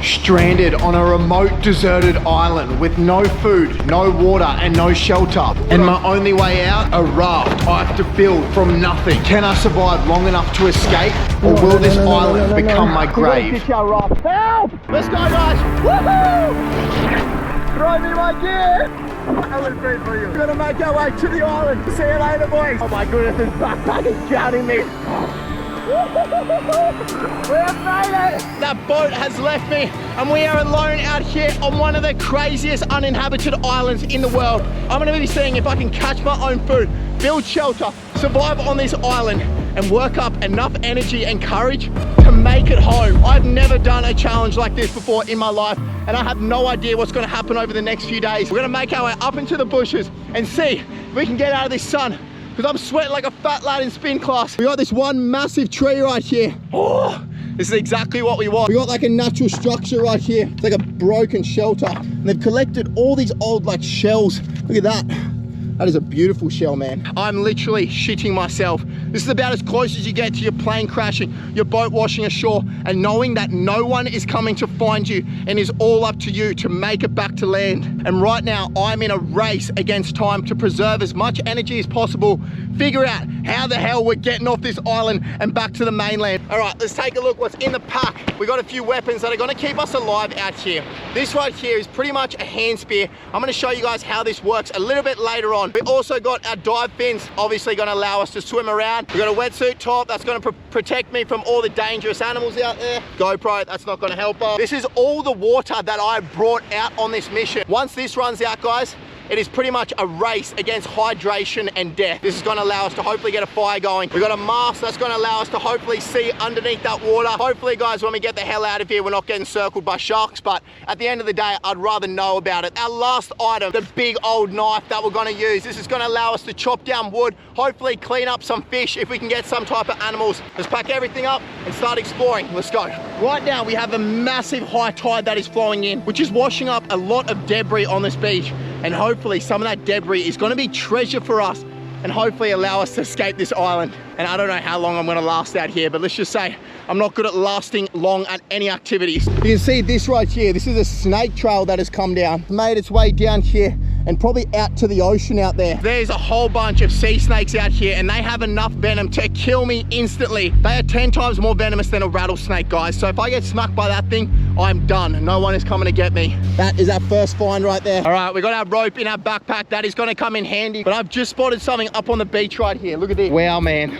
stranded on a remote deserted island with no food, no water and no shelter. And my only way out, a raft I have to build from nothing. Can I survive long enough to escape, or will this island become my grave? Help! Let's go, guys! Woohoo! Throw me my gear! I will pray for you. We're gonna make our way to the island. See you later, boys. Oh my goodness, this backpack is drowning me. We have made it! That boat has left me and we are alone out here on one of the craziest uninhabited islands in the world. I'm gonna be seeing if I can catch my own food, build shelter, survive on this island and work up enough energy and courage to make it home. I've never done a challenge like this before in my life and I have no idea what's gonna happen over the next few days. We're gonna make our way up into the bushes and see if we can get out of this sun, because I'm sweating like a fat lad in spin class. We got this one massive tree right here. Oh, this is exactly what we want. We got like a natural structure right here. It's like a broken shelter. And they've collected all these old like shells. Look at that. That is a beautiful shell, man. I'm literally shitting myself. This is about as close as you get to your plane crashing, your boat washing ashore, and knowing that no one is coming to find you and it's all up to you to make it back to land. And right now, I'm in a race against time to preserve as much energy as possible, figure out how the hell we're getting off this island and back to the mainland. All right, let's take a look what's in the pack. We got a few weapons that are gonna keep us alive out here. This right here is pretty much a hand spear. I'm gonna show you guys how this works a little bit later on. We also got our dive fins, obviously gonna allow us to swim around. We got a wetsuit top that's gonna protect me from all the dangerous animals out there. GoPro, that's not gonna help us. This is all the water that I brought out on this mission. Once this runs out, guys, it is pretty much a race against hydration and death. This is gonna allow us to hopefully get a fire going. We got a mask that's gonna allow us to hopefully see underneath that water. Hopefully, guys, when we get the hell out of here, we're not getting circled by sharks, but at the end of the day, I'd rather know about it. Our last item, the big old knife that we're gonna use. This is gonna allow us to chop down wood, hopefully clean up some fish if we can get some type of animals. Let's pack everything up and start exploring. Let's go. Right now, we have a massive high tide that is flowing in, which is washing up a lot of debris on this beach. And hopefully some of that debris is going to be treasure for us and hopefully allow us to escape this island. And I don't know how long I'm going to last out here, but let's just say I'm not good at lasting long at any activities. You can see this right here. This is a snake trail that has come down, made its way down here and probably out to the ocean out there. There's a whole bunch of sea snakes out here and they have enough venom to kill me instantly. They are 10 times more venomous than a rattlesnake, guys. So if I get smacked by that thing, I'm done. No one is coming to get me. That is our first find right there. All right, we got our rope in our backpack. That is gonna come in handy. But I've just spotted something up on the beach right here. Look at this. Wow, man.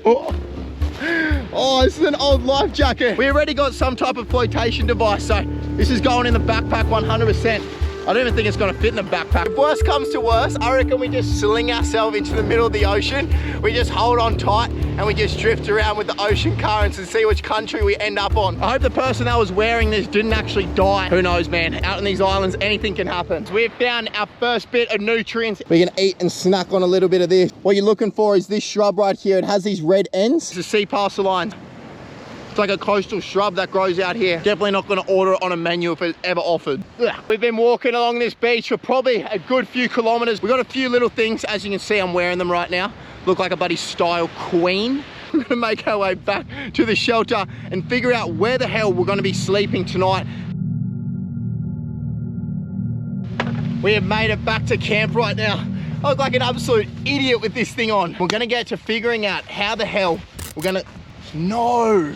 Oh, this is an old life jacket. We already got some type of flotation device, so this is going in the backpack 100%. I don't even think it's gonna fit in the backpack. If worst comes to worst, I reckon we just sling ourselves into the middle of the ocean. We just hold on tight and we just drift around with the ocean currents and see which country we end up on. I hope the person that was wearing this didn't actually die. Who knows, man? Out on these islands, anything can happen. So we've found our first bit of nutrients. We can eat and snack on a little bit of this. What you're looking for is this shrub right here. It has these red ends. It's a sea passerine. It's like a coastal shrub that grows out here. Definitely not gonna order it on a menu if it's ever offered. Ugh. We've been walking along this beach for probably a good few kilometers. We've got a few little things. As you can see, I'm wearing them right now. Look like a buddy style queen. We're gonna make our way back to the shelter and figure out where the hell we're gonna be sleeping tonight. We have made it back to camp right now. I look like an absolute idiot with this thing on. We're gonna get to figuring out how the hell we're gonna... No!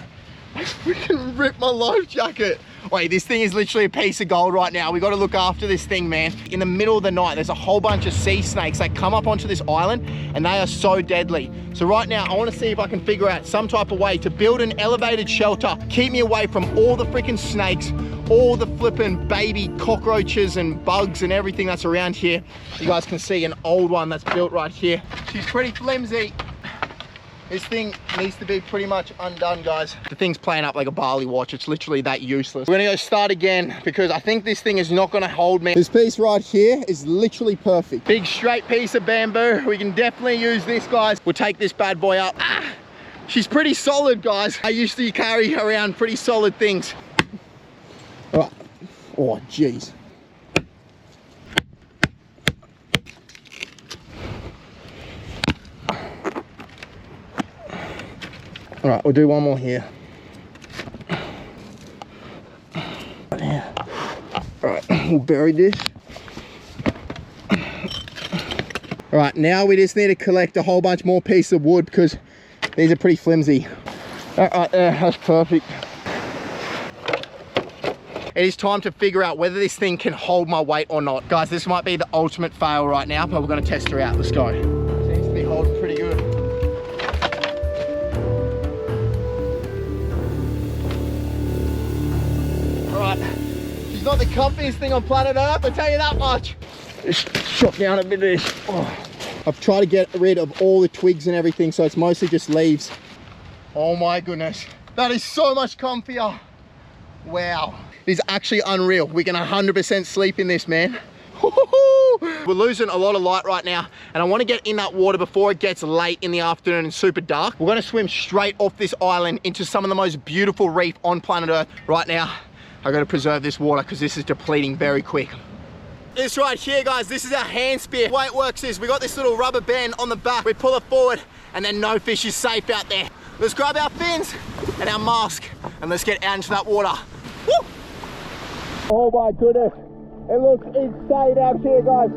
I freaking ripped my life jacket. Wait, this thing is literally a piece of gold right now. We got to look after this thing, man. In the middle of the night, there's a whole bunch of sea snakes that come up onto this island and they are so deadly. So right now, I want to see if I can figure out some type of way to build an elevated shelter, keep me away from all the freaking snakes, all the flipping baby cockroaches and bugs and everything that's around here. You guys can see an old one that's built right here. She's pretty flimsy. This thing needs to be pretty much undone, guys. The thing's playing up like a barley watch. It's literally that useless. We're gonna go start again because I think this thing is not gonna hold me. This piece right here is literally perfect. Big straight piece of bamboo. We can definitely use this, guys. We'll take this bad boy up. Ah, she's pretty solid, guys. I used to carry around pretty solid things. All right. Oh, geez. All right, we'll do one more here. Alright, we'll bury this. Alright, now we just need to collect a whole bunch more pieces of wood because these are pretty flimsy. Alright there, that's perfect. It is time to figure out whether this thing can hold my weight or not. Guys, this might be the ultimate fail right now, but we're going to test her out. Let's go. Seems to be holding pretty good. Alright, she's not the comfiest thing on planet Earth, I'll tell you that much. Just chop down a bit of this. Oh. I've tried to get rid of all the twigs and everything, so it's mostly just leaves. Oh my goodness. That is so much comfier. Wow. It is actually unreal. We can 100% sleep in this, man. We're losing a lot of light right now, and I want to get in that water before it gets late in the afternoon and super dark. We're going to swim straight off this island into some of the most beautiful reef on planet Earth. Right now, I've got to preserve this water because this is depleting very quick. This right here, guys, this is our hand spear. The way it works is we got this little rubber band on the back. We pull it forward, and then no fish is safe out there. Let's grab our fins and our mask, and let's get out into that water. Woo! Oh my goodness, it looks insane out here, guys.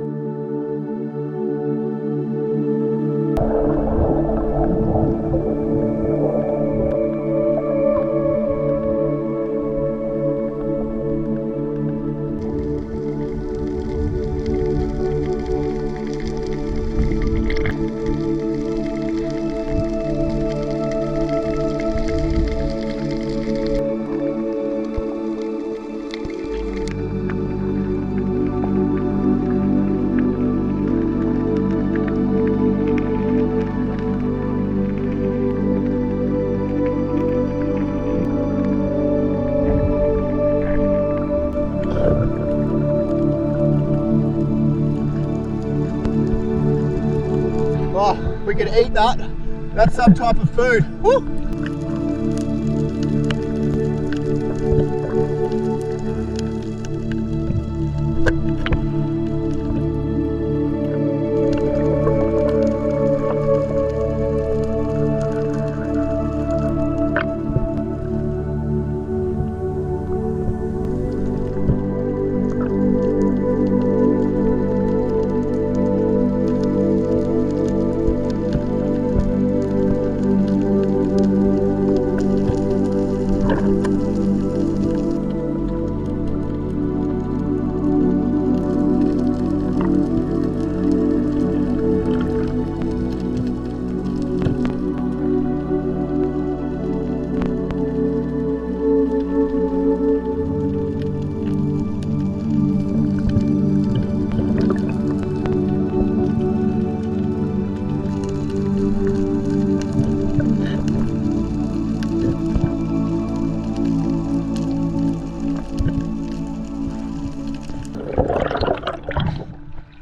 We could eat that. That's some type of food. Woo!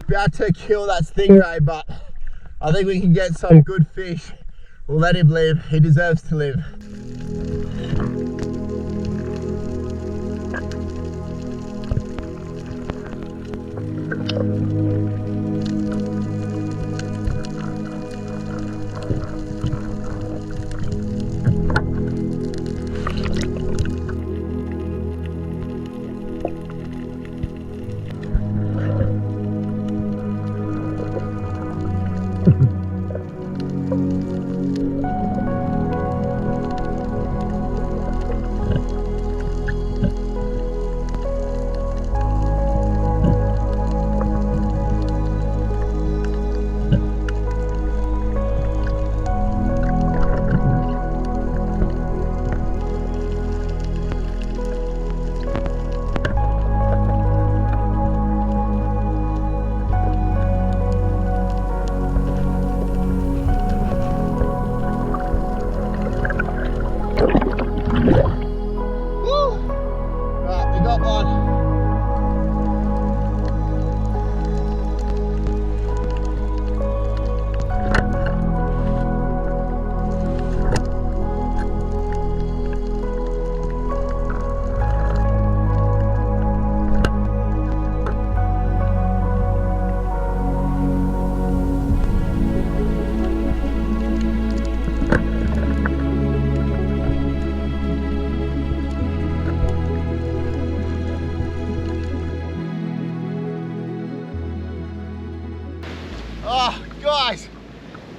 About to kill that stingray, but I think we can get some good fish. We'll let him live. He deserves to live. Guys,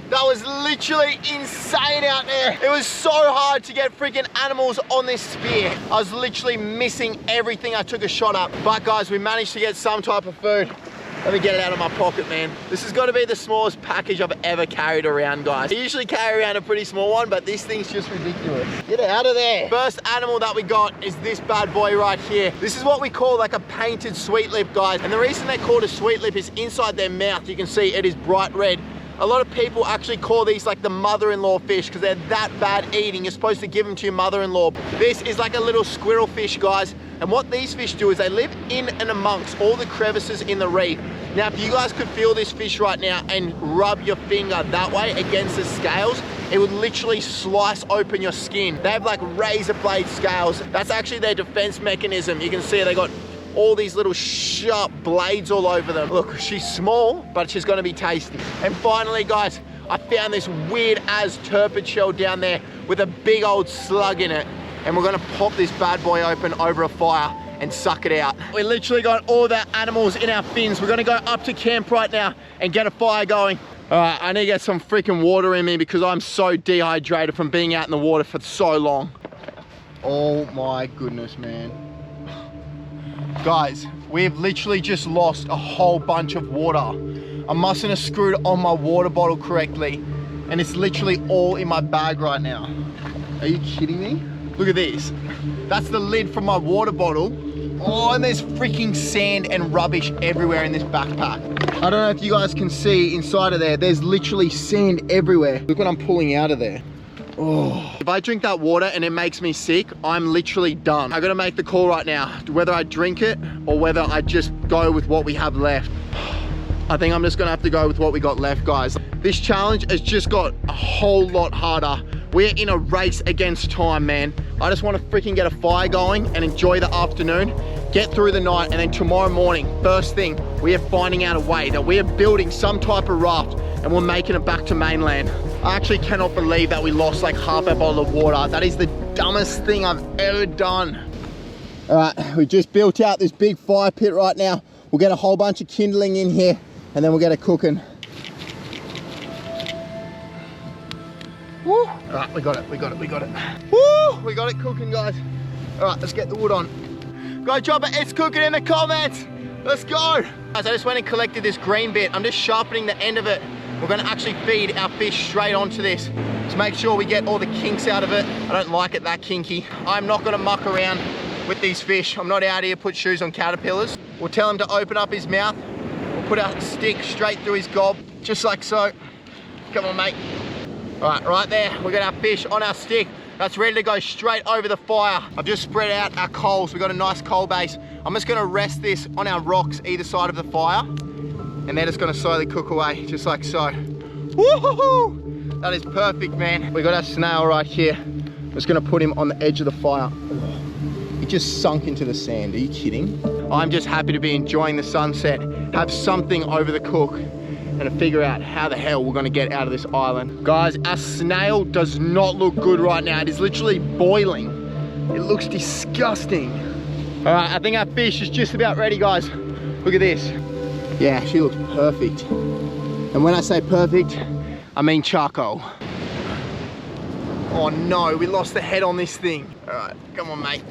that was literally insane out there. It was so hard to get freaking animals on this spear. I was literally missing everything I took a shot at. But guys, we managed to get some type of food. Let me get it out of my pocket, man. This has got to be the smallest package I've ever carried around, guys. I usually carry around a pretty small one, but this thing's just ridiculous. Get it out of there. First animal that we got is this bad boy right here. This is what we call like a painted sweet lip, guys. And the reason they're called a sweet lip is inside their mouth, you can see it is bright red. A lot of people actually call these like the mother-in-law fish because they're that bad eating. You're supposed to give them to your mother-in-law. This is like a little squirrel fish, guys. And what these fish do is they live in and amongst all the crevices in the reef. Now, if you guys could feel this fish right now and rub your finger that way against the scales, it would literally slice open your skin. They have like razor blade scales. That's actually their defense mechanism. You can see they got all these little sharp blades all over them. Look, she's small, but she's gonna be tasty. And finally, guys, I found this weird as turpid shell down there with a big old slug in it. And we're gonna pop this bad boy open over a fire and suck it out. We literally got all the animals in our fins. We're gonna go up to camp right now and get a fire going. All right, I need to get some freaking water in me because I'm so dehydrated from being out in the water for so long. Oh my goodness, man. Guys, we've literally just lost a whole bunch of water. I mustn't have screwed on my water bottle correctly, and it's literally all in my bag right now. Are you kidding me? Look at this. That's the lid from my water bottle. Oh, and there's freaking sand and rubbish everywhere in this backpack. I don't know if you guys can see inside of there, there's literally sand everywhere. Look what I'm pulling out of there. Oh. If I drink that water and it makes me sick, I'm literally done. I gotta make the call right now, whether I drink it or whether I just go with what we have left. I think I'm just gonna have to go with what we got left, guys. This challenge has just got a whole lot harder. We're in a race against time, man. I just want to freaking get a fire going and enjoy the afternoon, get through the night, and then tomorrow morning, first thing, we are finding out a way that we are building some type of raft and we're making it back to mainland. I actually cannot believe that we lost like half a bottle of water. That is the dumbest thing I've ever done. All right, we just built out this big fire pit right now. We'll get a whole bunch of kindling in here and then we'll get it cooking. Woo. All right, we got it. Woo, we got it cooking, guys. All right, let's get the wood on. Go drop it, it's cooking in the comments. Let's go. Guys, I just went and collected this green bit. I'm just sharpening the end of it. We're gonna actually feed our fish straight onto this to make sure we get all the kinks out of it. I don't like it that kinky. I'm not gonna muck around with these fish. I'm not out here to put shoes on caterpillars. We'll tell him to open up his mouth. We'll put our stick straight through his gob, just like so. Come on, mate. All right, right there, we got our fish on our stick. That's ready to go straight over the fire. I've just spread out our coals. We've got a nice coal base. I'm just gonna rest this on our rocks either side of the fire, and they're just gonna slowly cook away, just like so. Woo-hoo-hoo! That is perfect, man. We got our snail right here. I'm just gonna put him on the edge of the fire. He just sunk into the sand, are you kidding? I'm just happy to be enjoying the sunset, have something over the cook, and to figure out how the hell we're gonna get out of this island. Guys, our snail does not look good right now. It is literally boiling. It looks disgusting. All right, I think our fish is just about ready, guys. Look at this. Yeah, she looks perfect. And when I say perfect, I mean charcoal. Oh no, we lost the head on this thing. All right, come on, mate.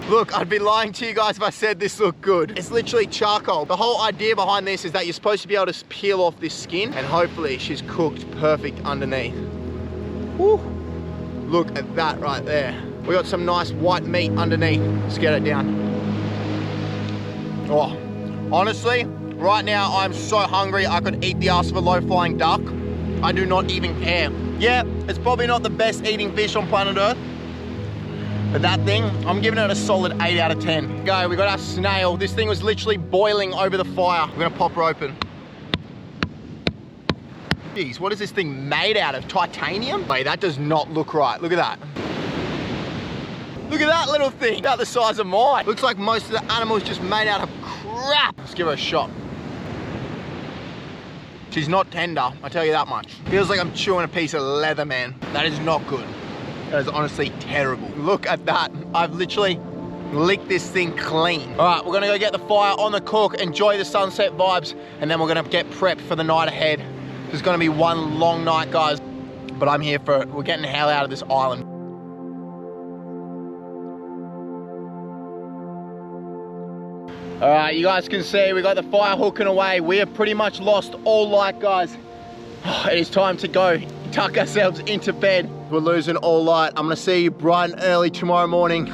Look, I'd be lying to you guys if I said this looked good. It's literally charcoal. The whole idea behind this is that you're supposed to be able to peel off this skin, and hopefully she's cooked perfect underneath. Woo. Look at that right there. We got some nice white meat underneath. Let's get it down. Oh, honestly, right now I'm so hungry I could eat the ass of a low-flying duck. I do not even care. Yeah, it's probably not the best eating fish on planet Earth, but that thing, I'm giving it a solid 8 out of 10. Go, we got our snail. This thing was literally boiling over the fire. We're gonna pop her open. Jeez, what is this thing made out of? Titanium? Wait, that does not look right. Look at that. Look at that little thing, about the size of mine. Looks like most of the animal is just made out of crap. Let's give her a shot. She's not tender, I tell you that much. Feels like I'm chewing a piece of leather, man. That is not good. That is honestly terrible. Look at that. I've literally licked this thing clean. All right, we're gonna go get the fire on the cook, enjoy the sunset vibes, and then we're gonna get prepped for the night ahead. There's gonna be one long night, guys, but I'm here for it. We're getting the hell out of this island. All right, you guys can see we got the fire hooking away. We have pretty much lost all light, guys. It is time to go tuck ourselves into bed. We're losing all light. I'm gonna see you bright and early tomorrow morning.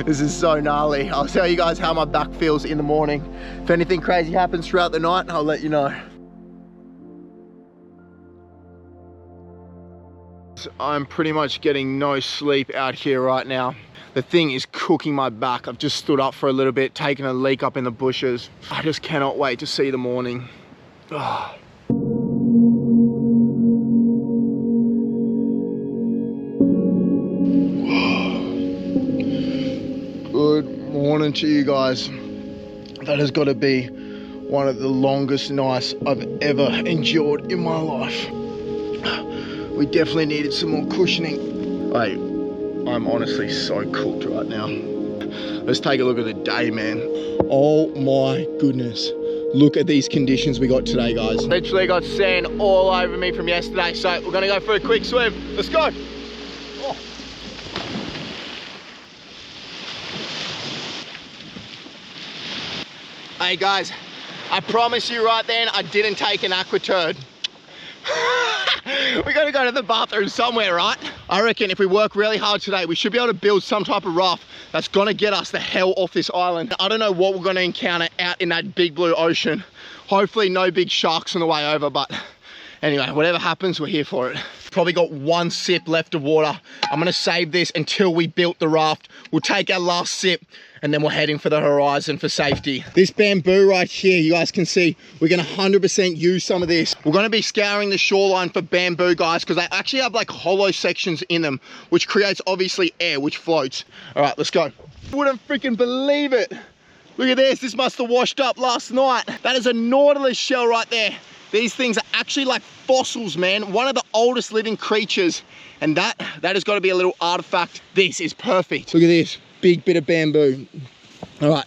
This is so gnarly. I'll tell you guys how my back feels in the morning. If anything crazy happens throughout the night, I'll let you know. I'm pretty much getting no sleep out here right now. The thing is cooking my back. I've just stood up for a little bit, taken a leak up in the bushes. I just cannot wait to see the morning. Oh. Good morning to you guys. That has got to be one of the longest nights I've ever endured in my life. We definitely needed some more cushioning. I'm honestly so cooked right now. Let's take a look at the day, man. Oh my goodness. Look at these conditions we got today, guys. Literally got sand all over me from yesterday, so we're gonna go for a quick swim. Let's go. Oh. Hey guys, I promise you right then, I didn't take an aqua turd. We gotta go to the bathroom somewhere, right? I reckon if we work really hard today, we should be able to build some type of raft that's gonna get us the hell off this island. I don't know what we're gonna encounter out in that big blue ocean. Hopefully no big sharks on the way over, but anyway, whatever happens, we're here for it. Probably got one sip left of water. I'm gonna save this until we built the raft. We'll take our last sip and then we're heading for the horizon for safety. This bamboo right here, you guys can see, we're gonna 100% use some of this. We're gonna be scouring the shoreline for bamboo, guys, because they actually have like hollow sections in them, which creates obviously air, which floats. All right, let's go. Wouldn't freaking believe it. Look at this, this must have washed up last night. That is a nautilus shell right there. These things are actually like fossils, man. One of the oldest living creatures. And that has got to be a little artifact. This is perfect. Look at this, big bit of bamboo. All right,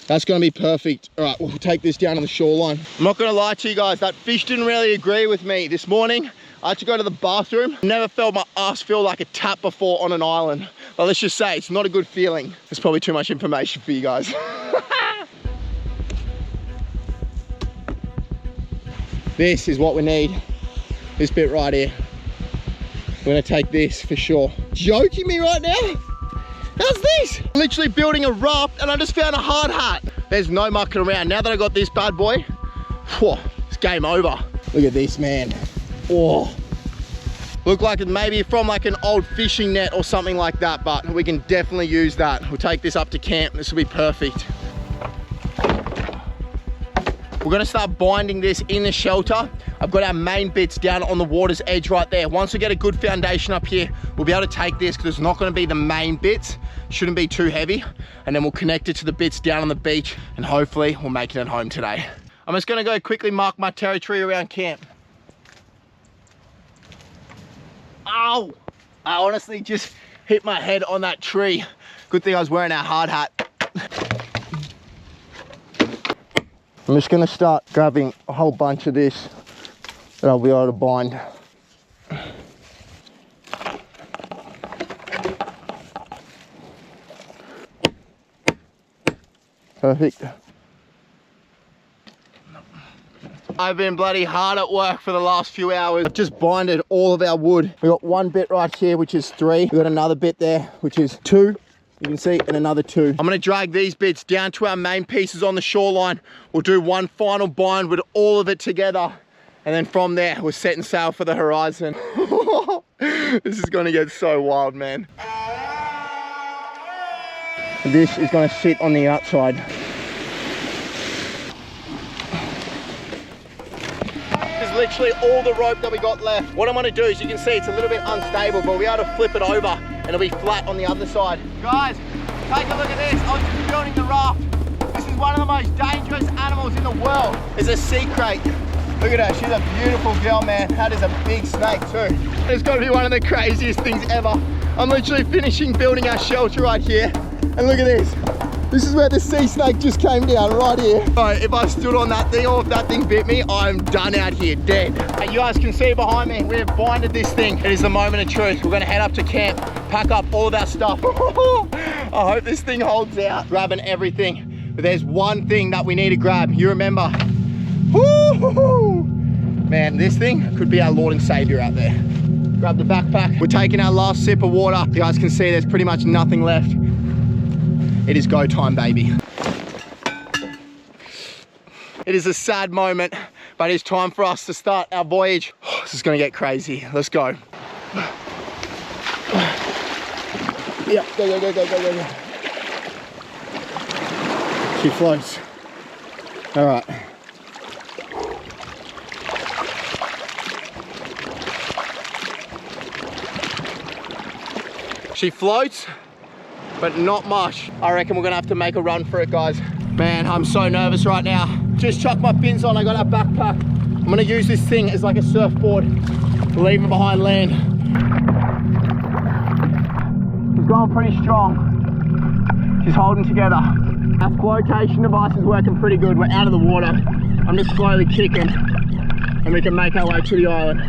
that's going to be perfect. All right, we'll take this down on the shoreline. I'm not going to lie to you guys, that fish didn't really agree with me. This morning, I had to go to the bathroom. Never felt my ass feel like a tap before on an island. But let's just say, it's not a good feeling. It's probably too much information for you guys. This is what we need. This bit right here. We're gonna take this for sure. Joking me right now? How's this? I'm literally building a raft and I just found a hard hat. There's no mucking around. Now that I got this bad boy, whew, it's game over. Look at this, man. Oh. Look like it maybe from like an old fishing net or something like that, but we can definitely use that. We'll take this up to camp. This will be perfect. We're gonna start binding this in the shelter. I've got our main bits down on the water's edge right there. Once we get a good foundation up here, we'll be able to take this because it's not gonna be the main bits. Shouldn't be too heavy. And then we'll connect it to the bits down on the beach and hopefully we'll make it at home today. I'm just gonna go quickly mark my territory around camp. Ow! I honestly just hit my head on that tree. Good thing I was wearing our hard hat. I'm just gonna start grabbing a whole bunch of this that I'll be able to bind. Perfect. I've been bloody hard at work for the last few hours. I've just binded all of our wood. We got one bit right here, which is 3. We got another bit there, which is 2. You can see, and another 2. I'm gonna drag these bits down to our main pieces on the shoreline. We'll do one final bind with all of it together. And then from there, we're setting sail for the horizon. This is gonna get so wild, man. This is gonna sit on the outside. This is literally all the rope that we got left. What I'm gonna do is, you can see it's a little bit unstable, but we'll be able to flip it over and it'll be flat on the other side. Guys, take a look at this. I was just building the raft. This is one of the most dangerous animals in the world. It's a sea crate. Look at her, she's a beautiful girl, man. That is a big snake too. It's gotta be one of the craziest things ever. I'm literally finishing building our shelter right here. And look at this. This is where the sea snake just came down, right here. So if I stood on that thing or if that thing bit me, I'm done out here, dead. You guys can see behind me, we have binded this thing. It is the moment of truth. We're gonna head up to camp, pack up all of our stuff. I hope this thing holds out, grabbing everything. But there's one thing that we need to grab. You remember? Woo-hoo-hoo. Man, this thing could be our Lord and Savior out there. Grab the backpack. We're taking our last sip of water. You guys can see there's pretty much nothing left. It is go time, baby. It is a sad moment, but it's time for us to start our voyage. This is gonna get crazy. Let's go. Yeah, go. She floats. All right. She floats, but not much. I reckon we're gonna have to make a run for it, guys. Man, I'm so nervous right now. Just chucked my fins on, I got our backpack. I'm gonna use this thing as like a surfboard, leave it behind land. She's going pretty strong. She's holding together. Our flotation device is working pretty good. We're out of the water. I'm just slowly kicking and we can make our way to the island.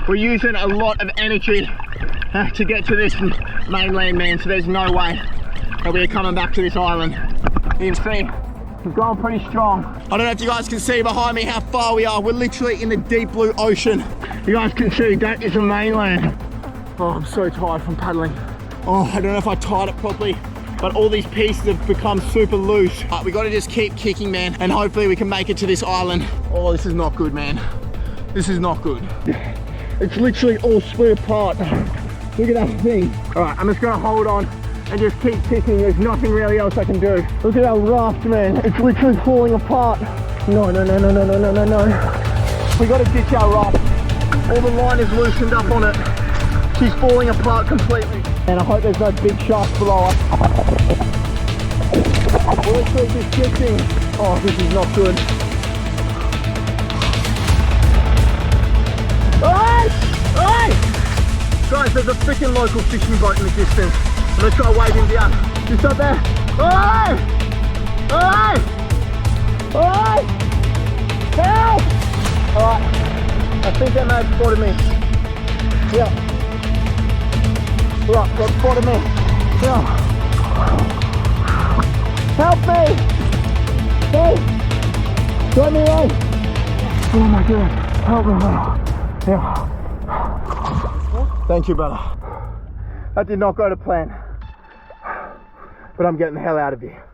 We're using a lot of energy to get to this mainland, man, so there's no way that we're coming back to this island. You can see, we're going pretty strong. I don't know if you guys can see behind me how far we are. We're literally in the deep blue ocean. You guys can see that is the mainland. Oh, I'm so tired from paddling. Oh, I don't know if I tied it properly, but all these pieces have become super loose. We gotta just keep kicking, man, and hopefully we can make it to this island. Oh, this is not good, man. This is not good. It's literally all split apart. Look at that thing. All right, I'm just gonna hold on and just keep kicking. There's nothing really else I can do. Look at our raft, man. It's literally falling apart. No. We gotta ditch our raft. All the line is loosened up on it. She's falling apart completely. And I hope there's no big sharks below us. We're literally just drifting. Oh, this is not good. Hey! Guys, there's a freaking local fishing boat in the distance. I'm gonna try waving him down. Just up there. Hey! Help! Alright. I think they may have spotted me. Yeah. Right, they've spotted me. Yeah. Help me! Hey! Let me away! Oh my god. Help me, man. Yeah. Thank you, brother. That did not go to plan, but I'm getting the hell out of here.